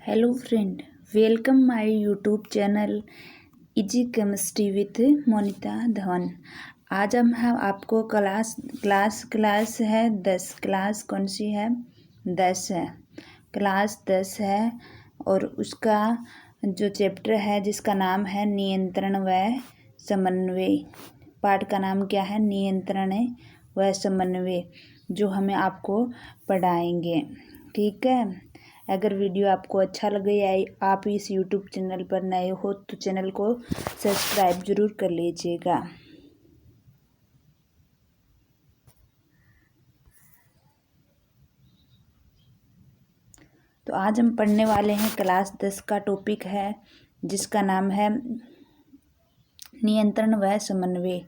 Hello friend, welcome my YouTube channel easy chemistry with Monita Dhawan. आज हम आपको क्लास है 10। क्लास कौन सी है? 10 है। क्लास 10 है और उसका जो चैप्टर है जिसका नाम है नियंत्रण व समन्वय। पाठ का नाम क्या है? नियंत्रण व समन्वय, जो हमें आपको पढ़ाएंगे। ठीक है। अगर वीडियो आपको अच्छा लगे या आप इस यूट्यूब चैनल पर नए हो तो चैनल को सब्सक्राइब जरूर कर लीजिएगा। तो आज हम पढ़ने वाले हैं क्लास 10 का टॉपिक है जिसका नाम है नियंत्रण व समन्वय।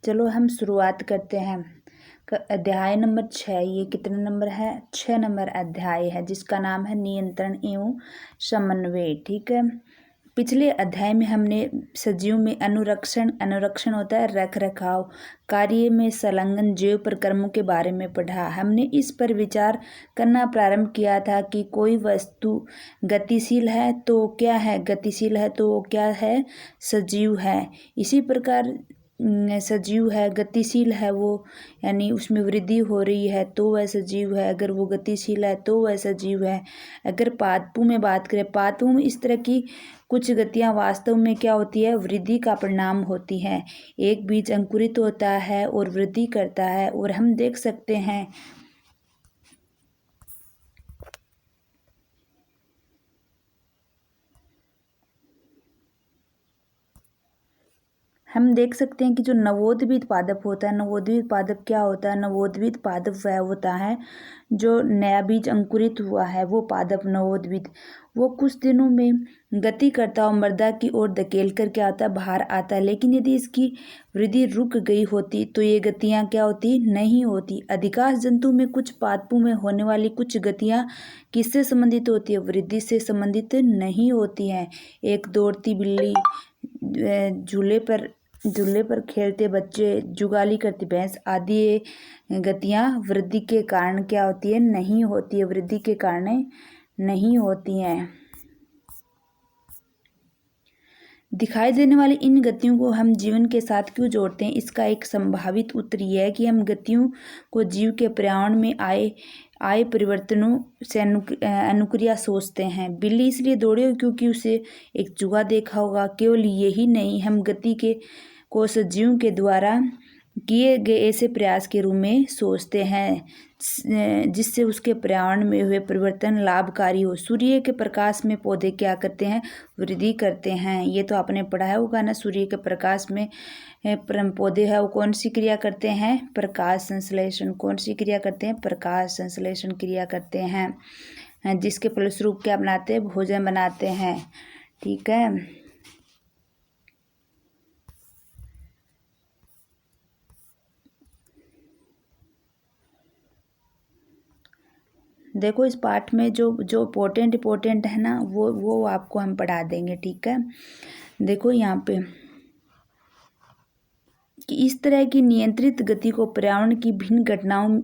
चलो हम शुरुआत करते हैं। अध्याय नंबर 6। ये कितने नंबर है? 6 नंबर अध्याय है जिसका नाम है नियंत्रण एवं समन्वय। ठीक है। पिछले अध्याय में हमने सजीव में अनुरक्षण होता है रख रखाव, कार्य में संलग्न जैव प्रक्रमों के बारे में पढ़ा। हमने इस पर विचार करना प्रारंभ किया था कि कोई वस्तु गतिशील है तो क्या है? गतिशील है तो क्या है? सजीव है। इसी प्रकार सजीव है, गतिशील है वो, यानी उसमें वृद्धि हो रही है तो वह सजीव है। अगर वो गतिशील है तो वह सजीव है। अगर पादपों में बात करें, पादपों में इस तरह की कुछ गतियां वास्तव में क्या होती है? वृद्धि का परिणाम होती है। एक बीज अंकुरित होता है और वृद्धि करता है, और हम देख सकते हैं कि जो नवोद्भिद पादप होता है, नवोद्भिद पादप क्या होता है? नवोद्भिद पादप वह होता है जो नया बीज अंकुरित हुआ है, वो पादप नवोद्भिद। वो कुछ दिनों में गति करता और मृदा की ओर धकेल कर क्या होता है? बाहर आता है। लेकिन यदि इसकी वृद्धि रुक गई होती तो ये गतियां क्या होती? नहीं होती। अधिकांश जंतु में कुछ पादपों में होने वाली कुछ गतियां किससे संबंधित होती है? वृद्धि से संबंधित नहीं होती हैं। एक दौड़ती बिल्ली, झूले पर खेलते बच्चे, जुगाली करती भैंस आदि गतियां वृद्धि के कारण क्या होती है? नहीं होती है। वृद्धि के कारण नहीं होती हैं। दिखाई देने वाली इन गतियों को हम जीवन के साथ क्यों जोड़ते हैं? इसका एक संभावित उत्तर यह है कि हम गतियों को जीव के पर्यावरण में आए परिवर्तनों से अनुक्रिया सोचते हैं। बिल्ली इसलिए दौड़े क्योंकि उसे एक चूहा देखा होगा। केवल यही नहीं, हम गति को सजीवों के द्वारा किए गए ऐसे प्रयास के रूप में सोचते हैं जिससे उसके पर्यावरण में हुए परिवर्तन लाभकारी हो। सूर्य के प्रकाश में पौधे क्या करते हैं? वृद्धि करते हैं। ये तो आपने पढ़ा होगा ना। सूर्य के प्रकाश में पौधे है वो कौन सी क्रिया करते हैं? प्रकाश संश्लेषण। कौन सी क्रिया करते हैं? प्रकाश संश्लेषण क्रिया करते हैं, जिसके फलस्वरूप क्या बनाते हैं? भोजन बनाते हैं। ठीक है। देखो इस पाठ में जो इम्पोर्टेंट है ना, वो आपको हम पढ़ा देंगे। ठीक है। देखो यहाँ पे कि इस तरह की नियंत्रित गति को पर्यावरण की भिन्न घटनाओं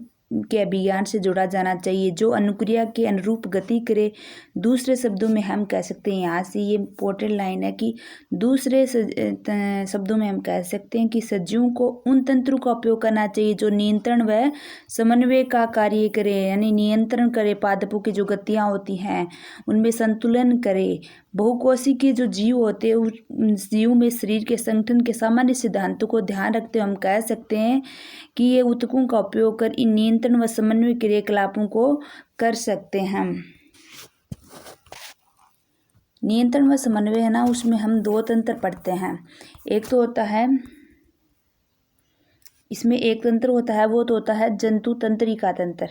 के अभिज्ञान से जोड़ा जाना चाहिए जो अनुक्रिया के अनुरूप गति करे। दूसरे शब्दों में हम कह सकते हैं, यहाँ से ये इम्पोर्टेंट लाइन है कि दूसरे शब्दों में हम कह सकते हैं कि सजीवों को उन तंत्रों का उपयोग करना चाहिए जो नियंत्रण व समन्वय का कार्य करे, यानी नियंत्रण करे। पादपों की जो गतियाँ होती हैं उनमें संतुलन करे। बहुकोषी के जो जीव होते हैं उस जीव में शरीर के संगठन के सामान्य सिद्धांतों को ध्यान रखते हुए हम कह सकते हैं कि ये ऊतकों का उपयोग कर इन नियंत्रण व समन्वय क्रियाकलापों को कर सकते हैं हम। नियंत्रण व समन्वय है ना, उसमें हम दो तंत्र पढ़ते हैं। एक तो होता है, इसमें एक तंत्र होता है, वो तो होता है जंतु तंत्रिका तंत्र।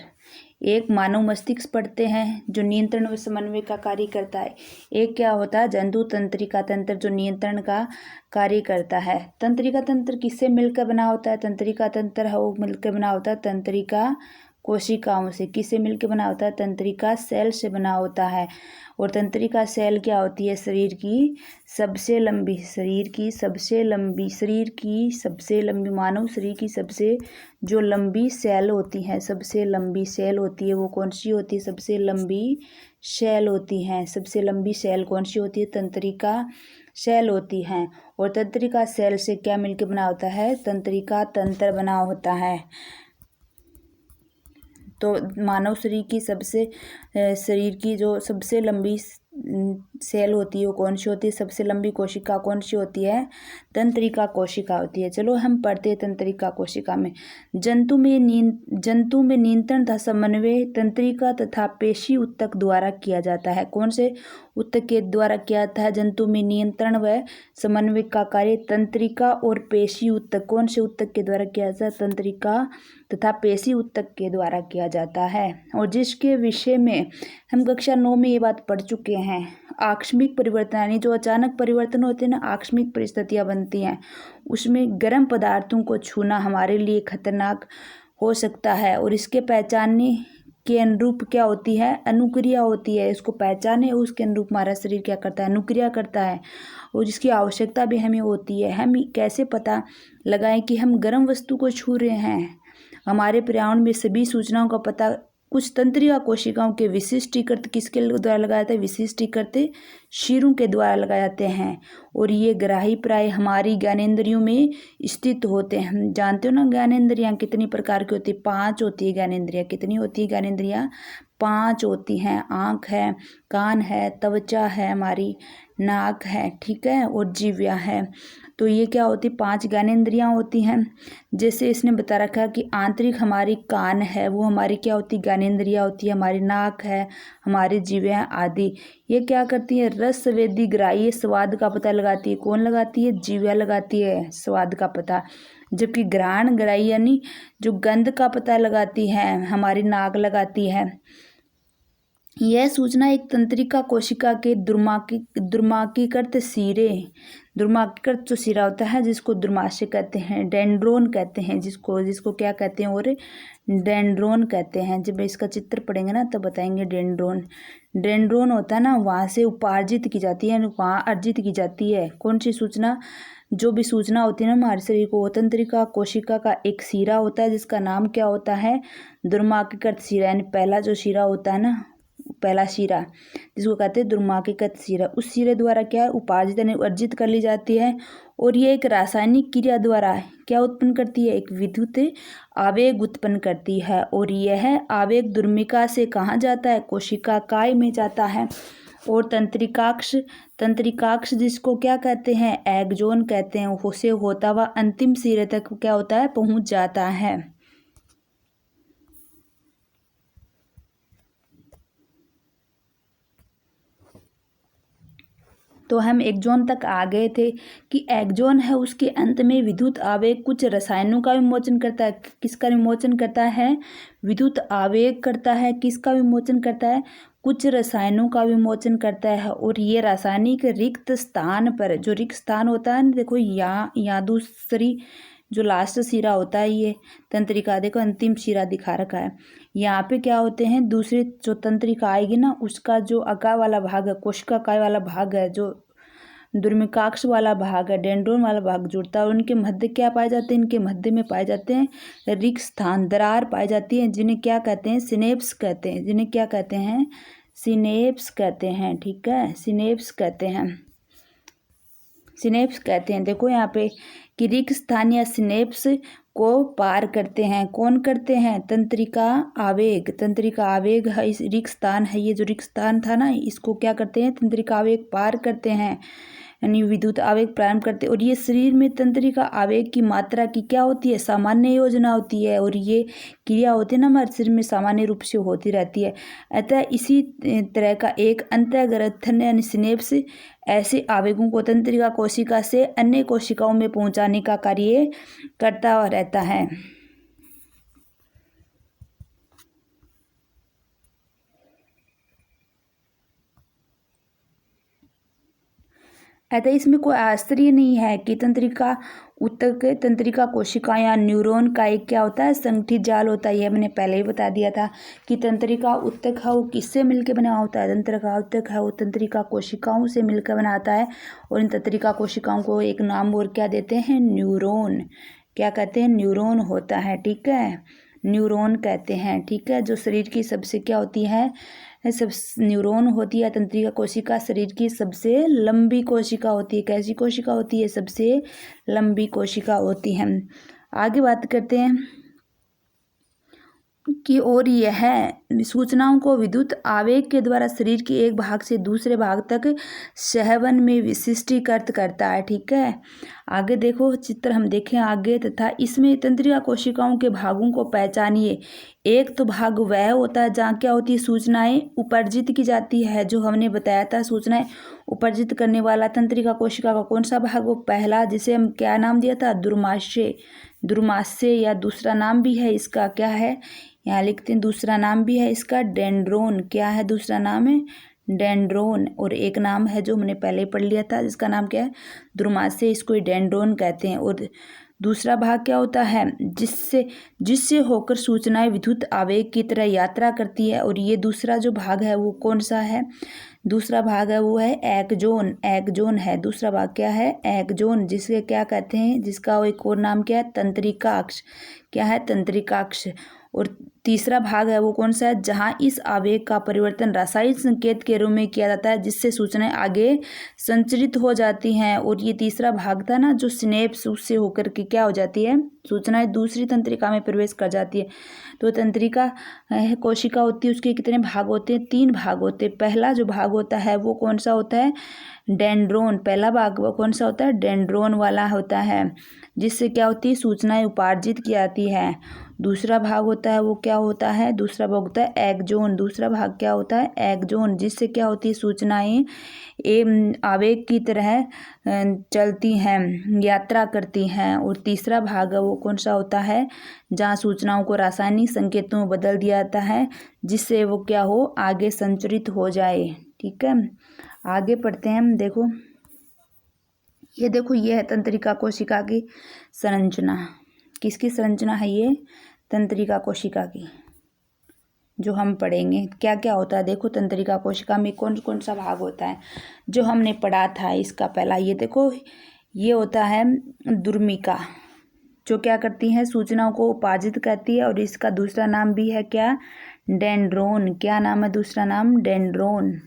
एक मानव मस्तिष्क पढ़ते हैं जो नियंत्रण व समन्वय का कार्य करता है। एक क्या होता है? जंतु तंत्रिका तंत्र जो नियंत्रण का कार्य करता है। तंत्रिका तंत्र किससे मिलकर बना होता है? तंत्रिका तंत्र है वो मिलकर बना होता है तंत्रिका कोशिकाओं से। किससे मिलकर बना होता है? तंत्रिका सेल से बना होता है। और तंत्रिका सेल क्या होती है? शरीर की सबसे लंबी मानव शरीर की सबसे जो लंबी सेल होती है, सबसे लंबी सेल होती है, वो कौन सी होती है? सबसे लंबी सेल होती है। सबसे लंबी सेल कौन सी होती है? तंत्रिका सेल होती हैं। और तंत्रिका सेल से क्या मिलकर बना होता है? तंत्रिका तंत्र बना होता है। तो मानव शरीर की जो सबसे लंबी सेल होती है वो कौन सी होती है? सबसे लंबी कोशिका कौन सी होती है? तंत्रिका कोशिका होती है। चलो हम पढ़ते हैं तंत्रिका कोशिका में। जंतु में नियंत्रण तथा समन्वय तंत्रिका तथा पेशी ऊतक द्वारा किया जाता है। कौन से ऊतक के द्वारा किया जाता है? जंतु में नियंत्रण व समन्वय का कार्य तंत्रिका और पेशी ऊतक, कौन से ऊतक के द्वारा किया जाता है? तंत्रिका तथा पेशी ऊतक के द्वारा किया जाता है। और जिसके विषय में हम कक्षा 9 में ये बात पढ़ चुके हैं। आकस्मिक परिवर्तन, यानी जो अचानक परिवर्तन होते हैं ना, आकस्मिक परिस्थितियां बनती हैं, उसमें गर्म पदार्थों को छूना हमारे लिए खतरनाक हो सकता है। और इसके पहचानने के अनुरूप क्या होती है? अनुक्रिया होती है। इसको पहचाने उसके अनुरूप हमारा शरीर क्या करता है? अनुक्रिया करता है। और जिसकी आवश्यकता भी हमें होती है। हम कैसे पता लगाएं कि हम गर्म वस्तु को छू रहे हैं? हमारे पर्यावरण में सभी सूचनाओं का पता कुछ तंत्रिका कोशिकाओं के विशिष्टीकृत किसके द्वारा लगाया जाता है? विशिष्टीकृत शिरों के द्वारा लगाए जाते हैं। और ये ग्राही प्राय हमारी ज्ञानेंद्रियों में स्थित होते हैं। हम जानते हो ना ज्ञानेंद्रियां कितनी प्रकार की होती है? 5 होती है ज्ञानेंद्रियां। कितनी होती है ज्ञानेंद्रियां? 5 होती हैं। आँख है, कान है, त्वचा है, हमारी नाक है, ठीक है, और जीव्या है। तो ये क्या होती? 5 ज्ञानेंद्रियां होती हैं। जैसे इसने बता रखा है कि आंतरिक हमारी कान है, वो हमारी क्या होती? ज्ञानेंद्रिया होती है। हमारी नाक है, हमारी जीव्या आदि, ये क्या करती है? रस संवेदी ग्राह्य स्वाद का पता लगाती है। कौन लगाती है? जीव्या लगाती है स्वाद का पता। जबकि घ्राण ग्राह्य यानी जो गंध का पता लगाती है, हमारी नाक लगाती है। यह सूचना एक तंत्रिका कोशिका के दुर्माकीकृत जो सिरा होता है, जिसको दुर्माशय कहते हैं, डेंड्रोन कहते हैं, जिसको क्या कहते हैं? और डेंड्रोन कहते हैं। जब इसका चित्र पढ़ेंगे ना तब बताएंगे। डेंड्रोन होता है ना, वहाँ से उपार्जित की जाती है, वहाँ अर्जित की जाती है कौन सी सूचना? जो भी सूचना होती है ना हमारे शरीर को, तंत्रिका कोशिका का एक सिरा होता है जिसका नाम क्या होता है? दुर्माकीकृत सिरा। यानी पहला जो सिरा होता है ना, पहला शिरा, जिसको कहते हैं दुर्माकीकृत शिरा, उस शिरे द्वारा क्या है? उपार्जित यानी अर्जित कर ली जाती है। और ये एक रासायनिक क्रिया द्वारा क्या उत्पन्न करती है? एक विद्युत आवेग उत्पन्न करती है। और यह आवेग दुर्मिका से कहाँ जाता है? कोशिका काय में जाता है। और तंत्रिकाक्ष जिसको क्या कहते हैं? एक्सोन कहते हैं, उसे होता हुआ अंतिम सिरे तक क्या होता है? पहुंच जाता है। तो हम एक्सोन तक आ गए थे कि एक्सोन है, उसके अंत में विद्युत आवेग कुछ रसायनों का विमोचन करता है। किसका विमोचन करता है? विद्युत आवेग करता है। किसका विमोचन करता है? कुछ रसायनों का विमोचन करता है। और ये रासायनिक रिक्त स्थान पर, जो रिक्त स्थान होता है ना, देखो यहाँ दूसरी जो लास्ट शिरा होता है, ये तंत्रिका, देखो अंतिम शिरा दिखा रखा है। यहाँ पे क्या होते हैं? दूसरी जो तंत्रिका आएगी ना, उसका जो अका वाला भाग है, कोशिका काय वाला भाग है, जो दुर्मिकाक्ष वाला भाग है, डेंड्रोन वाला भाग जुड़ता है। और उनके मध्य क्या पाए जाते हैं? इनके मध्य में पाए जाते हैं रिक्त स्थान, दरार पाई जाती है, जिन्हें क्या कहते हैं? सिनेप्स कहते हैं। जिन्हें क्या कहते हैं? सिनेप्स कहते हैं, ठीक है, सिनेप्स कहते हैं। सिनेप्स कहते हैं। देखो यहाँ पे कि रिक्त स्थान या सिनेप्स को पार करते हैं। कौन करते हैं? तंत्रिका आवेग है, इस रिक्त स्थान है, ये जो रिक्त स्थान था ना, इसको क्या करते हैं? तंत्रिका आवेग पार करते हैं, यानी विद्युत आवेग प्रारंभ करते हैं। और ये शरीर में तंत्रिका आवेग की मात्रा की क्या होती है? सामान्य योजना होती है। और ये क्रिया होती है ना हमारे शरीर में सामान्य रूप से होती रहती है। अतः इसी तरह का एक अंतःग्रथन यानी सिनेप्स ऐसे आवेगों को तंत्रिका कोशिका से अन्य कोशिकाओं में पहुंचाने का कार्य करता रहता है। अतः इसमें कोई आश्चर्य नहीं है कि तंत्रिका ऊतक तंत्रिका कोशिका या न्यूरॉन का एक क्या होता है, संगठित जाल होता है। यह मैंने पहले ही बता दिया था कि तंत्रिका ऊतक है वो किससे मिलकर बना होता है, तंत्रिका ऊतक है वो तंत्रिका कोशिकाओं से मिलकर बनाता है। और इन तंत्रिका कोशिकाओं को एक नाम और क्या देते हैं, न्यूरॉन। क्या कहते हैं, न्यूरॉन होता है, ठीक है, न्यूरॉन कहते हैं, ठीक है। जो शरीर की सबसे क्या होती है, सब न्यूरॉन होती है तंत्रिका कोशिका, शरीर की सबसे लंबी कोशिका होती है। कैसी कोशिका होती है, सबसे लंबी कोशिका होती है। आगे बात करते हैं कि और यह सूचनाओं को विद्युत आवेग के द्वारा शरीर के एक भाग से दूसरे भाग तक सहवन में विशिष्टीकृत करता है, ठीक है। आगे देखो चित्र हम देखें आगे, तथा इसमें तंत्रिका कोशिकाओं के भागों को पहचानिए। एक तो भाग वह होता है जहाँ क्या होती है, सूचनाएं उपार्जित की जाती है। जो हमने बताया था सूचनाएं उपार्जित करने वाला तंत्रिका कोशिका का कौन सा भाग, वो पहला, जिसे हम क्या नाम दिया था, दुर्माशय। दुर्माशय या दूसरा नाम भी है इसका, क्या है, यहाँ लिखते हैं दूसरा नाम भी है इसका डेंड्रोन। क्या है दूसरा नाम है, डेंड्रोन। और एक नाम है जो हमने पहले पढ़ लिया था जिसका नाम क्या है, दुर्माशय, इसको डेंड्रोन कहते हैं। और दूसरा भाग क्या होता है, जिससे होकर सूचनाएं विद्युत आवेग की तरह यात्रा करती है। और ये दूसरा जो भाग है वो कौन सा है, दूसरा भाग है वो है एक्जोन। एक्जोन है दूसरा भाग, क्या है, एक्जोन, जिसके क्या कहते हैं, जिसका एक और नाम क्या है, तंत्रिकाक्ष। क्या है, तंत्रिकाक्ष। और तीसरा भाग है वो कौन सा है, जहां इस आवेग का परिवर्तन रासायनिक संकेत के रूप में किया जाता है, जिससे सूचनाएं आगे संचरित हो जाती हैं। और ये तीसरा भाग था ना, जो सिनेप्स, उससे होकर के क्या हो जाती है, सूचनाएं दूसरी तंत्रिका में प्रवेश कर जाती है। तो तंत्रिका कोशिका होती है, उसके कितने भाग होते हैं, 3 भाग होते हैं। पहला जो भाग होता है वो कौन सा होता है, डेंड्रोन। पहला भाग वो कौन सा होता है, डेंड्रोन वाला होता है, जिससे क्या होती है, सूचनाएं उपार्जित की जाती है। दूसरा भाग होता है वो क्या होता है, दूसरा भाग होता है एक्जोन। दूसरा भाग क्या होता है, एक्जोन, जिससे क्या होती है, सूचनाएं आवेग की तरह चलती हैं, यात्रा करती हैं। और तीसरा भाग है वो कौन सा होता है, जहाँ सूचनाओं को रासायनिक संकेतों में बदल दिया जाता है, जिससे वो क्या हो, आगे संचरित हो जाए, ठीक है। आगे पढ़ते हैं हम, देखो ये देखो, ये है तंत्रिका कोशिका की संरचना। किसकी संरचना है ये, तंत्रिका कोशिका की, जो हम पढ़ेंगे क्या क्या होता है। देखो तंत्रिका कोशिका में कौन कौन सा भाग होता है, जो हमने पढ़ा था इसका पहला, ये देखो ये होता है दुर्मिका, जो क्या करती है, सूचनाओं को उपार्जित करती है। और इसका दूसरा नाम भी है क्या, डेंड्रोन। क्या नाम है दूसरा नाम, डेंड्रोन।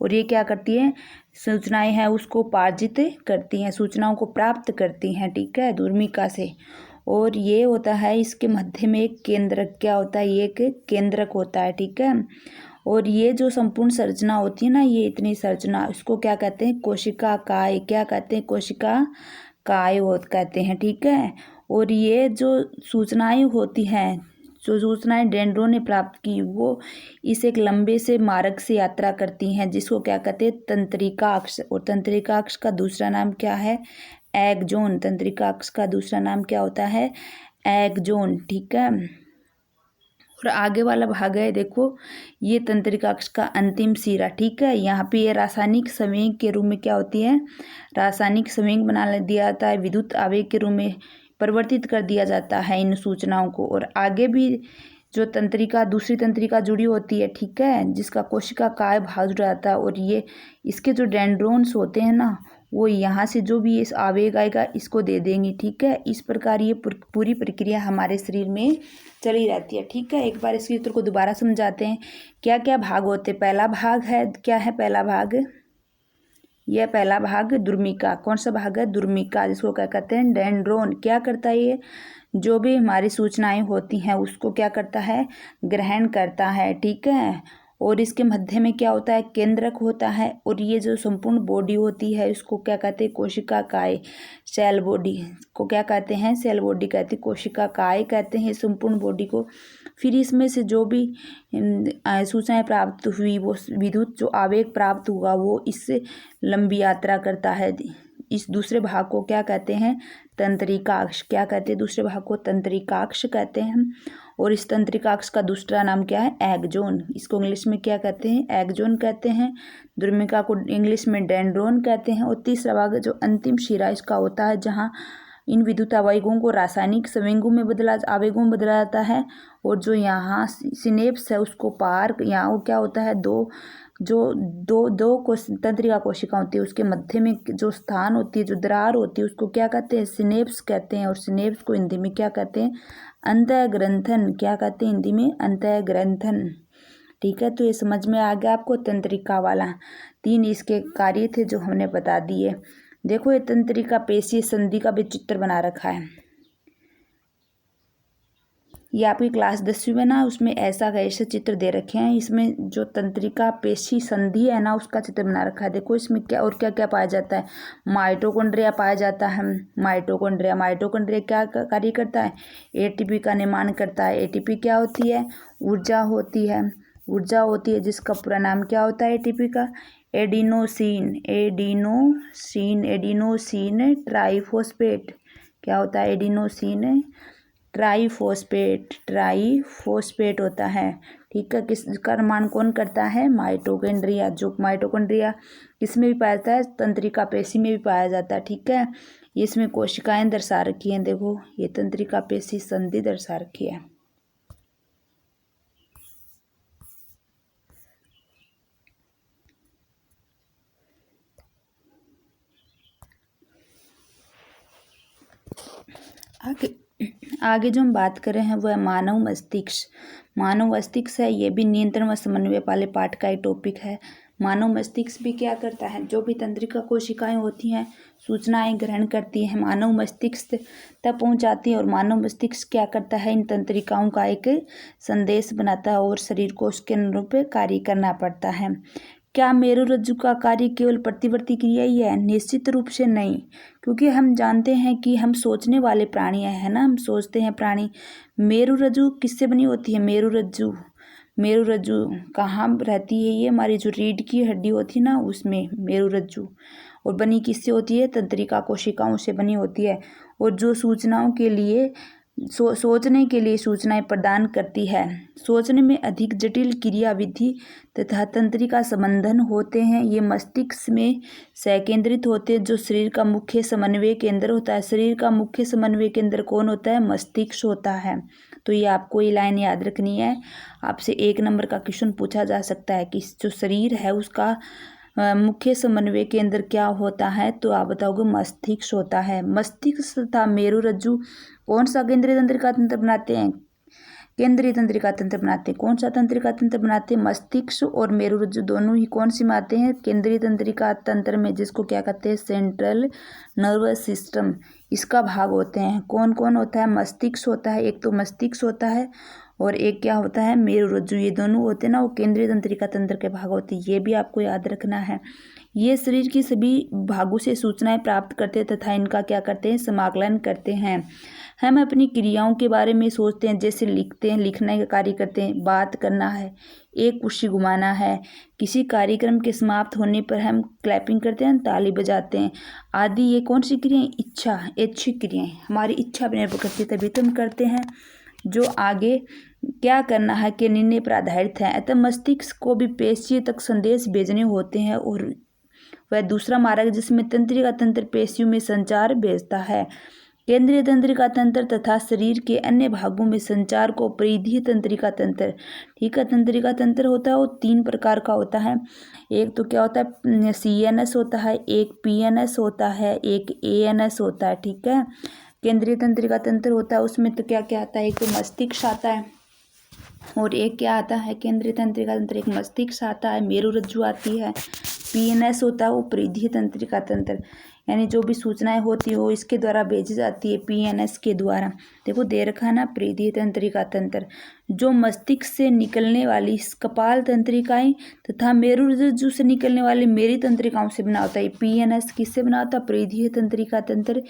और ये क्या करती है, सूचनाएं हैं उसको उपार्जित करती हैं, सूचनाओं को प्राप्त करती हैं, ठीक है, दुर्मिका से। और ये होता है इसके मध्य में एक केंद्रक, क्या होता है, ये एक केंद्रक होता है, ठीक है। और ये जो संपूर्ण संरचना होती है ना, ये इतनी संरचना, इसको क्या कहते हैं, कोशिका काय। क्या कहते हैं, कोशिका काय कहते हैं, ठीक है। और ये जो सूचनाएं होती हैं, जो सूचनाएं डेंड्रोन ने प्राप्त की, वो इस एक लंबे से मार्ग से यात्रा करती हैं, जिसको क्या कहते हैं, तंत्रिकाक्ष। और तंत्रिकाक्ष का दूसरा नाम क्या है, एक्जोन। तंत्रिकाक्ष का दूसरा नाम क्या होता है, एक्जोन, ठीक है। और आगे वाला भाग है, देखो ये तंत्रिकाक्ष का अंतिम सिरा, ठीक है। यहाँ पे ये रासायनिक संवेग के रूप में क्या होती है, रासायनिक संवेग बना दिया जाता है, विद्युत आवेग के रूप में परिवर्तित कर दिया जाता है इन सूचनाओं को। और आगे भी जो तंत्रिका, दूसरी तंत्रिका जुड़ी होती है, ठीक है, जिसका कोशिका काय भाग जुड़ा जाता है। और ये इसके जो डेंड्रोन्स होते हैं ना, वो यहाँ से जो भी इस आवेग आएगा इसको दे देंगे, ठीक है। इस प्रकार ये पूरी प्रक्रिया हमारे शरीर में चली रहती है, ठीक है। एक बार इसके उत्तर को दोबारा समझाते हैं, क्या क्या भाग होते हैं। पहला भाग है, क्या है पहला भाग, यह पहला भाग दुर्मिका। कौन सा भाग है, दुर्मिका, जिसको क्या कहते हैं, डेंड्रोन। क्या करता है ये, जो भी हमारी सूचनाएं होती हैं उसको क्या करता है, ग्रहण करता है, ठीक है। और इसके मध्य में क्या होता है, केंद्रक होता है। और ये जो संपूर्ण बॉडी होती है इसको क्या कहते हैं, कोशिका काय, सेल बॉडी को क्या कहते हैं, सेल बॉडी कहते हैं, कोशिका काय कहते हैं संपूर्ण बॉडी को। फिर इसमें से जो भी सूचनाएं प्राप्त हुई, वो विद्युत जो आवेग प्राप्त हुआ, वो इससे लंबी यात्रा करता है, इस दूसरे भाग को क्या कहते हैं, तंत्रिकाक्ष। क्या कहते हैं दूसरे भाग को, तंत्रिकाक्ष कहते हैं। और इस तंत्रिकाक्ष का दूसरा नाम क्या है, एक्सोन। इसको इंग्लिश में क्या कहते हैं, एक्सोन कहते हैं। द्रुमिका को इंग्लिश में डेंड्रोन कहते हैं। और तीसरा भाग जो अंतिम शिरा इसका होता है, जहाँ इन विद्युत आवेगों को रासायनिक संवेगों में आवेगों में बदला जाता है। और जो यहाँ सिनेप्स है उसको पार, यहाँ वो क्या होता है, दो तंत्रिका कोशिका होती है, उसके मध्य में जो स्थान होती है, जो दरार होती है, उसको क्या कहते हैं, सिनेप्स कहते हैं। और सिनेप्स को हिंदी में क्या कहते हैं, अंतःग्रंथन। क्या कहते हैं हिंदी में, अंतःग्रंथन। ठीक है, तो ये समझ में आ गया आपको तंत्रिका वाला। 3 इसके कार्य थे जो हमने बता दिए। देखो ये तंत्रिका पेशीय संधि का भी चित्र बना रखा है। ये आपकी क्लास 10वीं में ना, उसमें ऐसे चित्र दे रखे हैं। इसमें जो तंत्रिका पेशी संधि है ना, उसका चित्र बना रखा है। देखो इसमें क्या और क्या क्या पाया जाता है, माइटोकॉन्ड्रिया पाया जाता है। माइटोकॉन्ड्रिया क्या कार्य करता है, एटीपी का निर्माण करता है। एटीपी क्या होती है, ऊर्जा होती है, जिसका पूरा नाम क्या होता है एटीपी का, एडिनोसिन ट्राइफॉस्फेट। क्या होता है, एडिनोसिन ट्राइफॉस्फेट होता है। ठीक है, किसका निर्माण कौन करता है, माइटोकॉन्ड्रिया। जो माइटोकॉन्ड्रिया किसमें भी पाया जाता है, तंत्रिका पेशी में भी पाया जाता है। ठीक है, ये इसमें कोशिकाएं दर्शा रखी हैं। देखो ये तंत्रिका पेशी संधि दर्शा रखी है। आगे जो हम बात कर रहे हैं वो है मानव मस्तिष्क है। ये भी नियंत्रण व समन्वय वाले पाठ का एक टॉपिक है। मानव मस्तिष्क भी क्या करता है, जो भी तंत्रिका कोशिकाएं होती हैं सूचनाएं ग्रहण करती है, मानव मस्तिष्क तक पहुंचाती है। और मानव मस्तिष्क क्या करता है, इन तंत्रिकाओं का एक संदेश बनाता है और शरीर को उसके अनुरूप कार्य करना पड़ता है। क्या मेरुरज्जु का कार्य केवल प्रतिवर्ती क्रिया ही है, निश्चित रूप से नहीं, क्योंकि हम जानते हैं कि हम सोचने वाले प्राणी है ना, हम सोचते हैं प्राणी। मेरुरज्जु किससे बनी होती है, मेरुरज्जु कहाँ रहती है, ये हमारी जो रीढ़ की हड्डी होती है ना, उसमें मेरुरज्जु। और बनी किससे होती है, तंत्रिका कोशिकाओं से बनी होती है। और जो सूचनाओं के लिए सोचने के लिए सूचनाएं प्रदान करती है। सोचने में अधिक जटिल क्रिया विधि तथा तंत्रिका संबंधन होते हैं। ये मस्तिष्क में संकेंद्रित होते हैं, जो शरीर का मुख्य समन्वय केंद्र होता है। शरीर का मुख्य समन्वय केंद्र कौन होता है, मस्तिष्क होता है। तो ये आपको ये लाइन याद रखनी है। आपसे 1 नंबर का क्वेश्चन पूछा जा सकता है कि जो शरीर है उसका मुख्य समन्वय केंद्र क्या होता है, तो आप बताओगे मस्तिष्क होता है। मस्तिष्क तथा मेरुरज्जु कौन सा केंद्रीय तंत्रिका तंत्र बनाते हैं, केंद्रीय तंत्रिका तंत्र बनाते हैं। कौन सा तंत्रिका तंत्र बनाते हैं, मस्तिष्क और मेरुरज्जु दोनों ही कौन सी में आते हैं, केंद्रीय तंत्रिका तंत्र में, जिसको क्या कहते हैं, सेंट्रल नर्वस सिस्टम इसका भाग होते हैं। कौन कौन होता है, मस्तिष्क होता है, एक तो मस्तिष्क होता है और एक क्या होता है, मेरुरज्जु। ये दोनों होते हैं ना, वो केंद्रीय तंत्रिका तंत्र के भाग होते हैं। ये भी आपको याद रखना है। ये शरीर की सभी भागों से सूचनाएं प्राप्त करते हैं तथा इनका क्या करते हैं, समाकलन करते हैं। हम अपनी क्रियाओं के बारे में सोचते हैं, जैसे लिखते हैं, लिखने का कार्य करते हैं, बात करना है, एक कुर्सी घुमाना है, किसी कार्यक्रम के समाप्त होने पर हम क्लैपिंग करते हैं, ताली बजाते हैं आदि। ये कौन सी क्रियाएं, ऐच्छिक क्रियाएं, हमारी इच्छा पर निर्भर करती है तभी तो हम करते हैं। जो आगे क्या करना है के निर्णय पर आधारित है। अतः मस्तिष्क को भी पेशियों तक संदेश भेजने होते हैं और वह दूसरा मार्ग जिसमें तंत्रिका तंत्र पेशियों में संचार भेजता है। केंद्रीय तंत्रिका तंत्र तथा शरीर के अन्य भागों में संचार को परिधीय तंत्रिका तंत्र। ठीक है, तंत्रिका तंत्र होता है वो 3 प्रकार का होता है। एक तो क्या होता है, CNS होता है, एक PNS होता है, एक ANS होता है। ठीक है, केंद्रीय तंत्रिका तंत्र होता है उसमें तो क्या क्या आता है, एक तो मस्तिष्क आता है और एक क्या आता है, केंद्रीय तंत्रिका तंत्र, एक मस्तिष्क आता है, मेरुरज्जु आती है। PNS होता है वो परिधीय तंत्रिका तंत्र, यानी जो भी सूचनाएं होती है वो इसके द्वारा भेजी जाती है, PNS के द्वारा। देखो दे रखा है ना, परिधीय तंत्रिका तंत्र। जो मस्तिष्क से निकलने वाली कपाल तंत्रिकाएं तथा मेरुरज्जु से निकलने वाली मेरी तंत्रिकाओं से बना होता है। पीएनएस किससे बना होता है? परिधीय तंत्रिका तंत्र।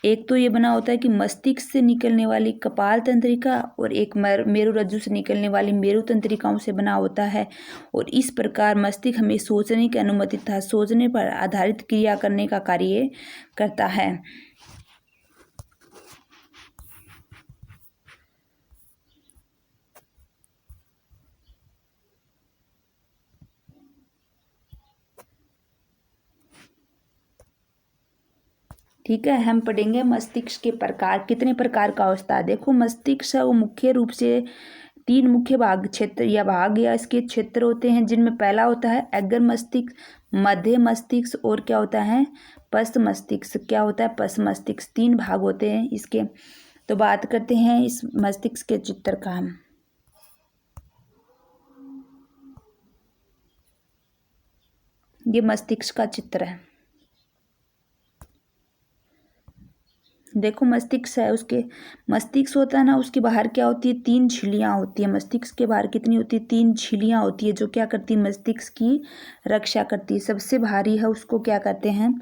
एक तो ये बना होता है कि मस्तिष्क से निकलने वाली कपाल तंत्रिका और एक मेरुरज्जु से निकलने वाली मेरु तंत्रिकाओं से बना होता है। और इस प्रकार मस्तिष्क हमें सोचने की अनुमति तथा सोचने पर आधारित क्रिया करने का कार्य करता है। ठीक है, हम पढ़ेंगे मस्तिष्क के प्रकार। कितने प्रकार का होता है? देखो, मस्तिष्क वो मुख्य रूप से 3 मुख्य भाग क्षेत्र या भाग या इसके क्षेत्र होते हैं, जिनमें पहला होता है अग्र मस्तिष्क, मध्य मस्तिष्क और क्या होता है? पश्च मस्तिष्क। क्या होता है? पश्च मस्तिष्क। 3 भाग होते हैं इसके। तो बात करते हैं इस मस्तिष्क के चित्र का हम। ये मस्तिष्क का चित्र है। देखो, मस्तिष्क है, उसके मस्तिष्क होता है ना, उसके बाहर क्या होती है? 3 झिल्लियाँ होती है। मस्तिष्क के बाहर कितनी होती है? 3 झिल्लियाँ होती है, जो क्या करती है? मस्तिष्क की रक्षा करती है। सबसे भारी है उसको क्या कहते हैं?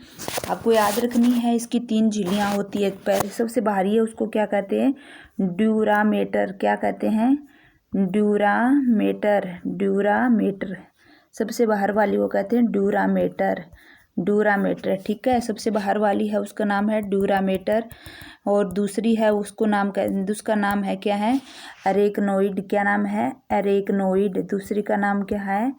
आपको याद रखनी है, इसकी 3 झिल्लियाँ होती है। पहले सबसे भारी है उसको क्या कहते हैं? ड्यूरामेटर। क्या कहते हैं? ड्यूरामेटर। ड्यूरामेटर सबसे बाहर वाली वो कहते हैं ड्यूरामेटर। ड्यूरामेटर, ठीक है, सबसे बाहर वाली है उसका नाम है ड्यूरामेटर। और दूसरी है उसका नाम है क्या है? अरेकनोइड। क्या नाम है? अरेकनोइड। दूसरी का नाम क्या है?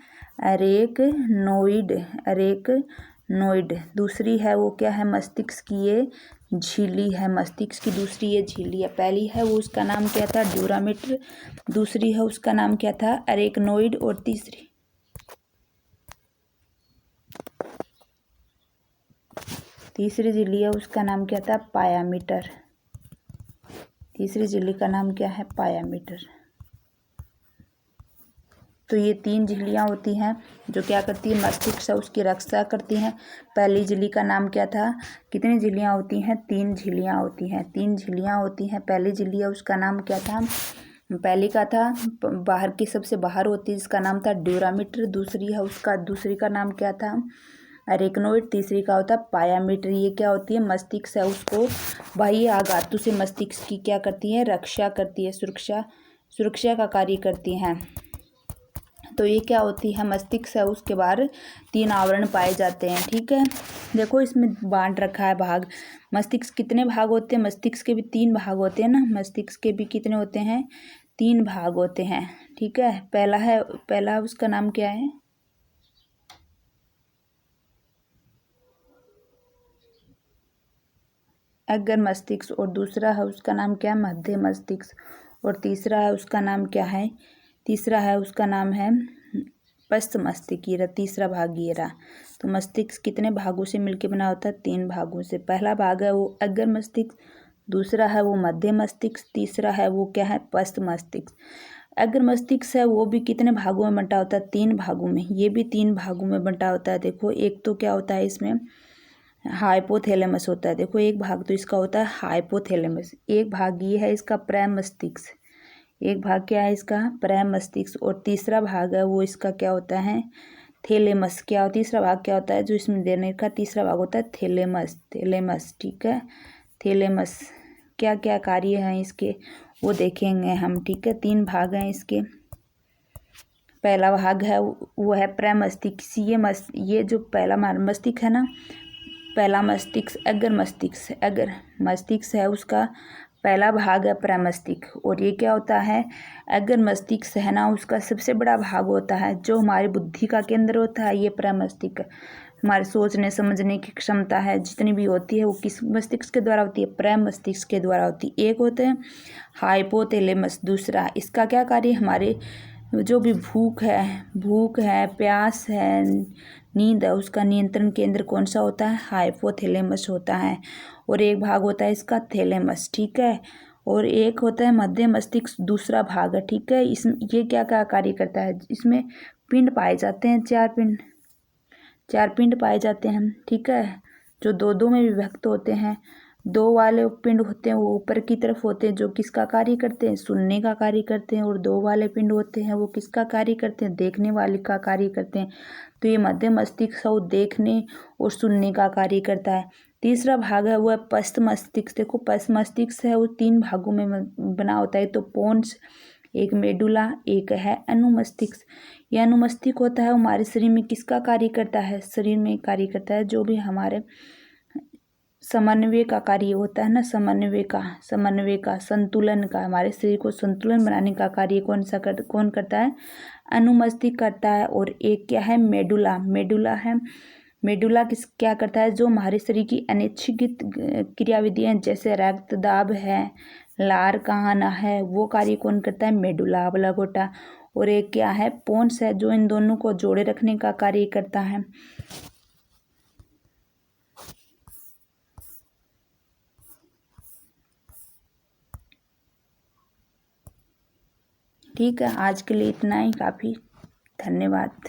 अरेकनोइड। अरेकनोइड दूसरी है वो क्या है? मस्तिष्क की ये झिल्ली है। मस्तिष्क की दूसरी ये झिल्ली है। पहली है वो उसका नाम क्या था? ड्यूरामेटर। दूसरी है उसका नाम क्या था? अरेकनोइड। और तीसरी झिल्ली है उसका नाम क्या था? पायामीटर। तीसरी झिल्ली का नाम क्या है? पायामीटर। तो ये 3 झिल्लियाँ होती हैं जो क्या करती है? मस्तिष्क है उसकी रक्षा करती हैं। पहली झिल्ली का नाम क्या था? कितनी झिल्लियाँ होती हैं? 3 झिल्लियाँ होती हैं। 3 झिल्लियाँ होती हैं। पहली झिल्ली है उसका नाम क्या था? पहली का था बाहर की, सबसे बाहर होती है, जिसका नाम था ड्यूरामीटर। दूसरी का नाम क्या था? अरेकनोइड। तीसरी का होता है पायामीटर। ये क्या होती है? मस्तिष्क है उसको बाह्य आघातों से मस्तिष्क की क्या करती है? रक्षा करती है, सुरक्षा का कार्य करती हैं। तो ये क्या होती है? मस्तिष्क है उसके बाहर 3 आवरण पाए जाते हैं। ठीक है, देखो इसमें बांट रखा है भाग। मस्तिष्क कितने भाग होते हैं? मस्तिष्क के भी 3 भाग होते हैं ना। मस्तिष्क के भी कितने होते हैं? 3 भाग होते हैं। ठीक है, पहला उसका नाम क्या है? अग्र मस्तिष्क। और दूसरा है उसका नाम क्या है? मध्य मस्तिष्क। और तीसरा है उसका नाम क्या है? तीसरा है उसका नाम है पश्च मस्तिष्क। ये तीसरा भाग ये रहा। तो मस्तिष्क कितने भागों से मिलकर बना होता है? 3 भागों से। पहला भाग है वो अग्र मस्तिष्क, दूसरा है वो मध्य मस्तिष्क, तीसरा है वो क्या है? पश्च मस्तिष्क। अग्र मस्तिष्क है वो भी कितने भागों में बंटा होता है? 3 भागों में। ये भी 3 भागों में बंटा होता है। देखो, एक तो क्या होता है इसमें? हाइपोथैलेमस होता है। देखो, एक भाग तो इसका होता है हाइपोथैलेमस। एक भाग ये है इसका प्रमस्तिष्क। एक भाग क्या है इसका? प्रमस्तिष्क। और तीसरा भाग है वो इसका क्या होता है? थैलेमस। क्या तीसरा भाग क्या होता है जो इसमें देने का? तीसरा भाग होता है थैलेमस। थैलेमस, ठीक है, थैलेमस। क्या क्या कार्य हैं इसके वो देखेंगे हम। ठीक है, 3 भाग हैं इसके। पहला भाग है वो है प्रमस्तिष्क। ये जो पहला मस्तिष्क है ना, पहला मस्तिष्क अग्र मस्तिष्क है उसका पहला भाग है प्रमस्तिष्क। और ये क्या होता है? अग्र मस्तिष्क है ना, उसका सबसे बड़ा भाग होता है, जो हमारी बुद्धि का केंद्र होता है। ये प्रमस्तिष्क हमारे सोचने समझने की क्षमता है जितनी भी होती है वो किस मस्तिष्क के द्वारा होती है? प्रमस्तिष्क के द्वारा होती है। एक होते हैं हाइपोथैलेमस। दूसरा इसका क्या कार्य? हमारे जो भी भूख है, प्यास है, नींद है, उसका नियंत्रण केंद्र कौन सा होता है? हाइपोथैलेमस होता है। और एक भाग होता है इसका थैलेमस। ठीक है, और एक होता है मध्य मस्तिष्क, दूसरा भाग है। ठीक है, ये क्या क्या कार्य करता है? इसमें पिंड पाए जाते हैं, 4 पिंड पाए जाते हैं। ठीक है, जो 2-2 में विभक्त होते हैं। दो वाले पिंड होते हैं वो ऊपर की तरफ होते हैं, जो किसका कार्य करते हैं, सुनने का कार्य करते हैं। और दो वाले पिंड होते हैं वो किसका कार्य करते हैं, देखने वाले का कार्य करते हैं। तो ये मध्य मस्तिष्क वो देखने और सुनने का कार्य करता है। तीसरा भाग है वो है पश्च मस्तिष्क। देखो पश्च मस्तिष्क है वो 3 भागों में बना होता है, तो पोन्स, एक मेडुला, एक है अनुमस्तिष्क। यह अनुमस्तिष्क होता है हमारे शरीर में किसका कार्य करता है, शरीर में कार्य करता है जो भी हमारे समन्वय का कार्य होता है ना, समन्वय का संतुलन का, हमारे शरीर को संतुलन बनाने का कार्य कौन करता है, अनुमस्तिष्क करता है। और एक क्या है, मेडुला है। मेडुला क्या करता है, जो हमारे शरीर की अनैच्छिक क्रियाविधियां जैसे रक्त दाब है, लार कहना है, वो कार्य कौन करता है, मेडुला ऑब्लांगेटा। और एक क्या है, पोन्स है, जो इन दोनों को जोड़े रखने का कार्य करता है। ठीक है, आज के लिए इतना ही काफ़ी। धन्यवाद।